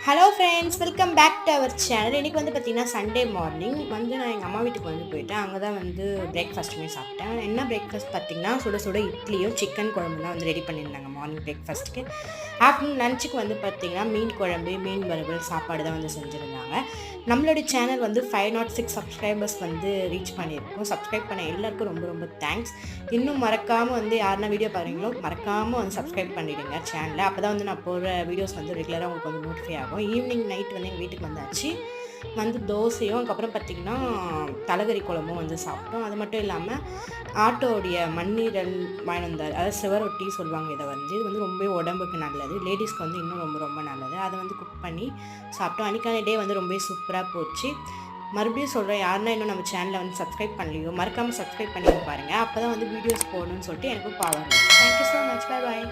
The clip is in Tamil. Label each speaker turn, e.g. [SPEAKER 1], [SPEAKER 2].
[SPEAKER 1] Hello friends, welcome back to our channel. இன்றைக்கி வந்து பார்த்திங்கன்னா சண்டே மார்னிங் வந்து நான் எங்கள் அம்மா வீட்டுக்கு வந்து போயிட்டேன். அங்கே தான் வந்து பிரேக்ஃபாஸ்ட்டுமே சாப்பிட்டேன். என்ன பிரேக்ஃபாஸ்ட் பார்த்திங்கன்னா சுட சுட இட்லியும் சிக்கன் குழம்பு தான் வந்து ரெடி பண்ணியிருந்தாங்க மார்னிங் பிரேக்ஃபாஸ்ட்டுக்கு. ஆஃப்டர்நூன் லஞ்சுக்கு வந்து பார்த்திங்கன்னா மீன் குழம்பு, மீன் வறுவல், சாப்பாடு தான் வந்து செஞ்சுருந்தாங்க. நம்மளுடைய சேனல் வந்து 506 சப்ஸ்கிரைபர்ஸ் வந்து ரீச் பண்ணியிருக்கோம். சப்ஸ்கிரைப் பண்ண எல்லாருக்கும் ரொம்ப ரொம்ப தேங்க்ஸ். இன்னும் மறக்காமல் வந்து யாருன்னா வீடியோ பாருங்களோ மறக்காமல் வந்து சப்ஸ்கிரைப் பண்ணிவிடுங்க சேனலை. அப்போ தான் வந்து நான் போடுற வீடியோஸ் வந்து ரெகுலராக உங்களுக்கு வந்து நோட்டிஃபை ஆகும். ஈவினிங் நைட் வந்து எங்கள் வீட்டுக்கு வந்தாச்சு. வந்து தோசையும் அதுக்கப்புறம் பார்த்திங்கன்னா தலைகறி குழம்பும் வந்து சாப்பிட்டோம். அது மட்டும் இல்லாமல் ஆட்டோடைய மண்ணீரல் வாங்கிட்டு வந்தார். அதாவது சிவரொட்டி சொல்லுவாங்க. இது வந்து ரொம்ப உடம்புக்கு நல்லது, லேடிஸ்க்கு வந்து இன்னும் ரொம்ப ரொம்ப நல்லது. அதை வந்து குக் பண்ணி சாப்பிட்டோம். அன்றைக்கான டே வந்து ரொம்ப சூப்பராக போச்சு. மறுபடியும் சொல்கிறேன், யாருன்னா இன்னும் நம்ம சேனலை வந்து சப்ஸ்கிரைப் பண்ணலையோ மறக்காமல் சப்ஸ்கிரைப் பண்ணி பாருங்கள். அப்போ தான் வந்து வீடியோஸ் போடணும்னு சொல்லிட்டு எனக்கு பாவம். Thank you so much. Bye bye.